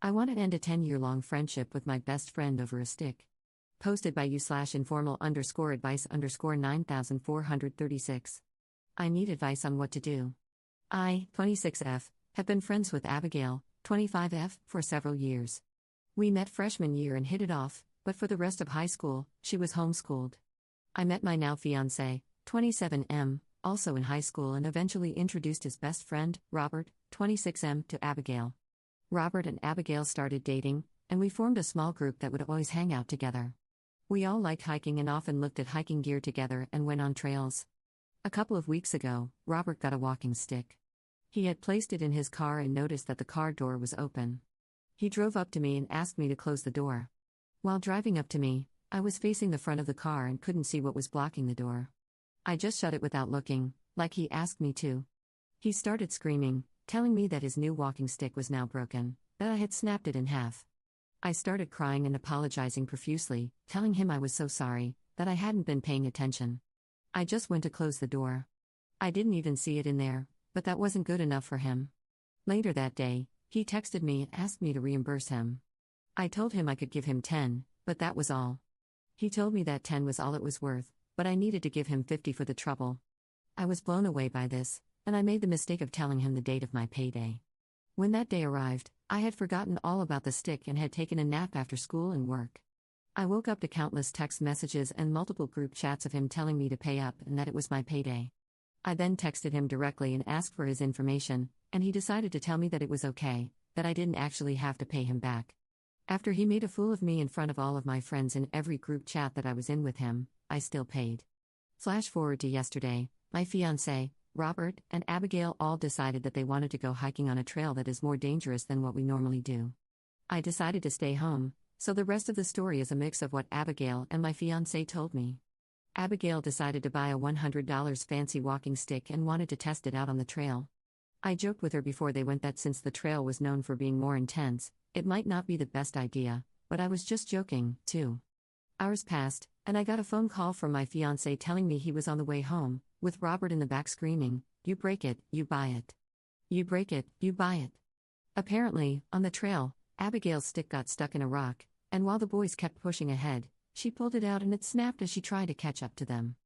I want to end a 10-year-long friendship with my best friend over a stick. Posted by you/informal_advice_9436. I need advice on what to do. I, 26F, have been friends with Abigail, 25F, for several years. We met freshman year and hit it off, but for the rest of high school, she was homeschooled. I met my now fiancé, 27M, also in high school and eventually introduced his best friend, Robert, 26M, to Abigail. Robert and Abigail started dating, and we formed a small group that would always hang out together. We all liked hiking and often looked at hiking gear together and went on trails. A couple of weeks ago, Robert got a walking stick. He had placed it in his car and noticed that the car door was open. He drove up to me and asked me to close the door. While driving up to me, I was facing the front of the car and couldn't see what was blocking the door. I just shut it without looking, like he asked me to. He started screaming, telling me that his new walking stick was now broken, that I had snapped it in half. I started crying and apologizing profusely, telling him I was so sorry, that I hadn't been paying attention. I just went to close the door. I didn't even see it in there, but that wasn't good enough for him. Later that day, he texted me and asked me to reimburse him. I told him I could give him 10, but that was all. He told me that 10 was all it was worth, but I needed to give him 50 for the trouble. I was blown away by this, and I made the mistake of telling him the date of my payday. When that day arrived, I had forgotten all about the stick and had taken a nap after school and work. I woke up to countless text messages and multiple group chats of him telling me to pay up and that it was my payday. I then texted him directly and asked for his information, and he decided to tell me that it was okay, that I didn't actually have to pay him back. After he made a fool of me in front of all of my friends in every group chat that I was in with him, I still paid. Flash forward to yesterday, my fiancé, Robert, and Abigail all decided that they wanted to go hiking on a trail that is more dangerous than what we normally do. I decided to stay home, so the rest of the story is a mix of what Abigail and my fiancé told me. Abigail decided to buy a $100 fancy walking stick and wanted to test it out on the trail. I joked with her before they went that since the trail was known for being more intense, it might not be the best idea, but I was just joking, too. Hours passed, and I got a phone call from my fiancé telling me he was on the way home, with Robert in the back screaming, "You break it, you buy it. You break it, you buy it." Apparently, on the trail, Abigail's stick got stuck in a rock, and while the boys kept pushing ahead, she pulled it out and it snapped as she tried to catch up to them.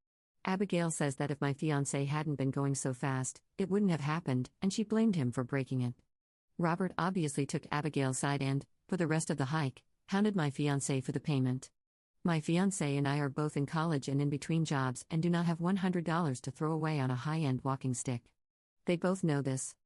Abigail says that if my fiancé hadn't been going so fast, it wouldn't have happened, and she blamed him for breaking it. Robert obviously took Abigail's side and, for the rest of the hike, hounded my fiancé for the payment. My fiancé and I are both in college and in between jobs and do not have $100 to throw away on a high-end walking stick. They both know this.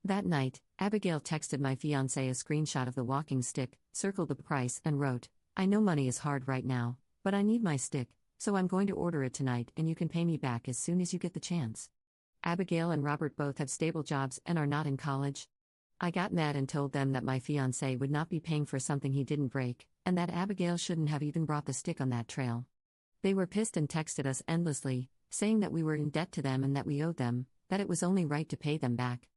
That night, Abigail texted my fiancé a screenshot of the walking stick, circled the price, and wrote, "I know money is hard right now, but I need my stick, so I'm going to order it tonight and you can pay me back as soon as you get the chance." Abigail and Robert both have stable jobs and are not in college. I got mad and told them that my fiancé would not be paying for something he didn't break, and that Abigail shouldn't have even brought the stick on that trail. They were pissed and texted us endlessly, saying that we were in debt to them and that we owed them, that it was only right to pay them back.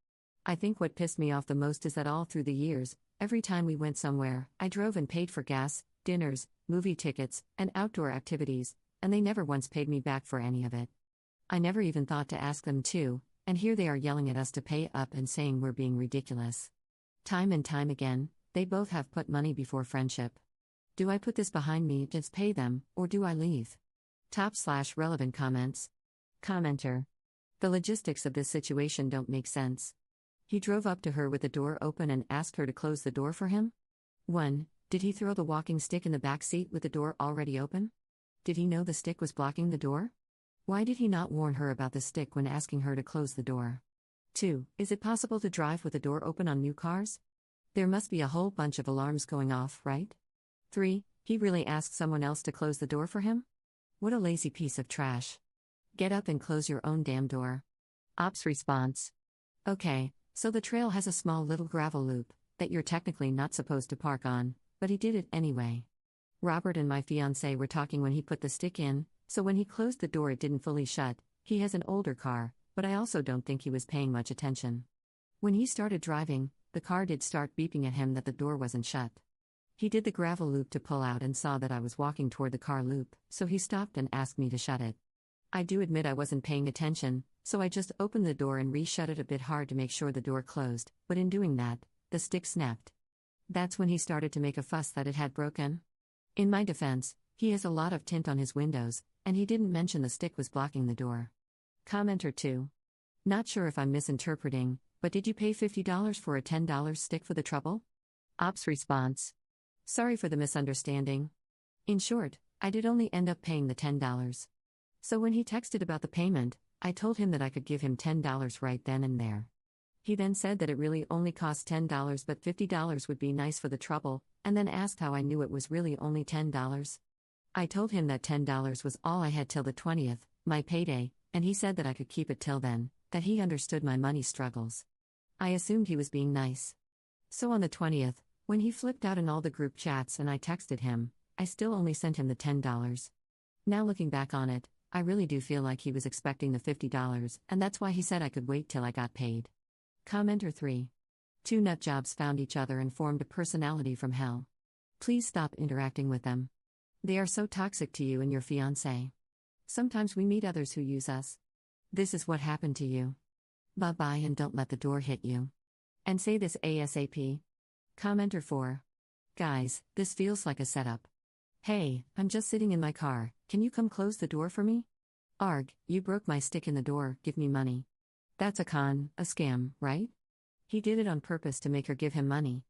I think what pissed me off the most is that all through the years, every time we went somewhere, I drove and paid for gas, dinners, movie tickets, and outdoor activities, and they never once paid me back for any of it. I never even thought to ask them to, and here they are yelling at us to pay up and saying we're being ridiculous. Time and time again, they both have put money before friendship. Do I put this behind me, just pay them, or do I leave? /relevant comments. Commenter. The logistics of this situation don't make sense. He drove up to her with the door open and asked her to close the door for him? 1. Did he throw the walking stick in the back seat with the door already open? Did he know the stick was blocking the door? Why did he not warn her about the stick when asking her to close the door? 2. Is it possible to drive with the door open on new cars? There must be a whole bunch of alarms going off, right? 3. He really asked someone else to close the door for him? What a lazy piece of trash. Get up and close your own damn door. Ops response. Okay, so the trail has a small little gravel loop that you're technically not supposed to park on, but he did it anyway. Robert and my fiancé were talking when he put the stick in, so when he closed the door it didn't fully shut. He has an older car, but I also don't think he was paying much attention. When he started driving, the car did start beeping at him that the door wasn't shut. He did the gravel loop to pull out and saw that I was walking toward the car loop, so he stopped and asked me to shut it. I do admit I wasn't paying attention, so I just opened the door and re-shut it a bit hard to make sure the door closed, but in doing that, the stick snapped. That's when he started to make a fuss that it had broken. In my defense, he has a lot of tint on his windows, and he didn't mention the stick was blocking the door. Commenter 2. Not sure if I'm misinterpreting, but did you pay $50 for a $10 stick for the trouble? Ops response. Sorry for the misunderstanding. In short, I did only end up paying the $10. So when he texted about the payment, I told him that I could give him $10 right then and there. He then said that it really only cost $10 but $50 would be nice for the trouble, and then asked how I knew it was really only $10. I told him that $10 was all I had till the 20th, my payday, and he said that I could keep it till then, that he understood my money struggles. I assumed he was being nice. So on the 20th, when he flipped out in all the group chats and I texted him, I still only sent him the $10. Now looking back on it, I really do feel like he was expecting the $50, and that's why he said I could wait till I got paid. Commenter 3. Two nutjobs found each other and formed a personality from hell. Please stop interacting with them. They are so toxic to you and your fiancé. Sometimes we meet others who use us. This is what happened to you. Bye-bye and don't let the door hit you. And say this ASAP. Commenter 4. Guys, this feels like a setup. Hey, I'm just sitting in my car, can you come close the door for me? Arg, you broke my stick in the door, give me money. That's a scam, right? He did it on purpose to make her give him money.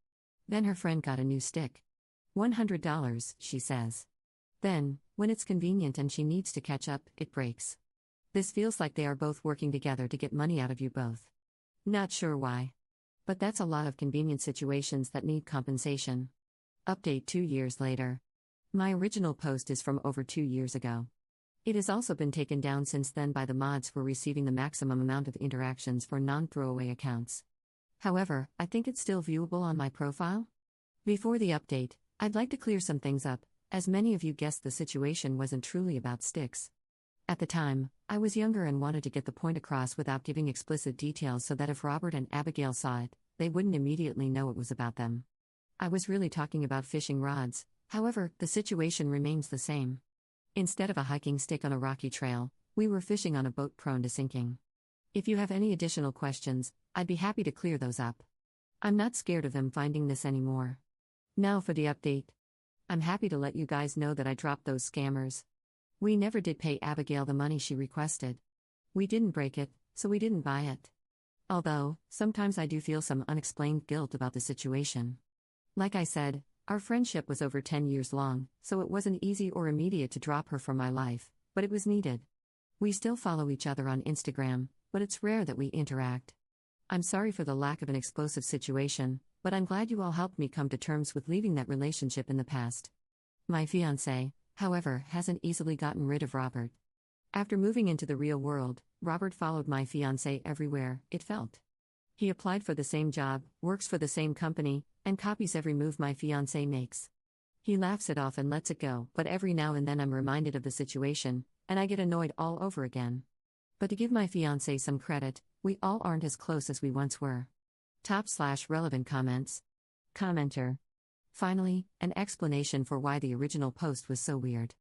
Then her friend got a new stick. $100, she says. Then, when it's convenient and she needs to catch up, it breaks. This feels like they are both working together to get money out of you both. Not sure why. But that's a lot of convenient situations that need compensation. Update 2 years later. My original post is from over 2 years ago. It has also been taken down since then by the mods for receiving the maximum amount of interactions for non-throwaway accounts. However, I think it's still viewable on my profile. Before the update, I'd like to clear some things up, as many of you guessed the situation wasn't truly about sticks. At the time, I was younger and wanted to get the point across without giving explicit details so that if Robert and Abigail saw it, they wouldn't immediately know it was about them. I was really talking about fishing rods, however, the situation remains the same. Instead of a hiking stick on a rocky trail, we were fishing on a boat prone to sinking. If you have any additional questions, I'd be happy to clear those up. I'm not scared of them finding this anymore. Now for the update. I'm happy to let you guys know that I dropped those scammers. We never did pay Abigail the money she requested. We didn't break it, so we didn't buy it. Although, sometimes I do feel some unexplained guilt about the situation. Like I said, our friendship was over 10 years long, so it wasn't easy or immediate to drop her from my life, but it was needed. We still follow each other on Instagram, but it's rare that we interact. I'm sorry for the lack of an explosive situation, but I'm glad you all helped me come to terms with leaving that relationship in the past. My fiancé, however, hasn't easily gotten rid of Robert. After moving into the real world, Robert followed my fiancé everywhere, it felt. He applied for the same job, works for the same company, and copies every move my fiancé makes. He laughs it off and lets it go, but every now and then I'm reminded of the situation, and I get annoyed all over again. But to give my fiancé some credit, we all aren't as close as we once were. Top/relevant comments. Commenter. Finally, an explanation for why the original post was so weird.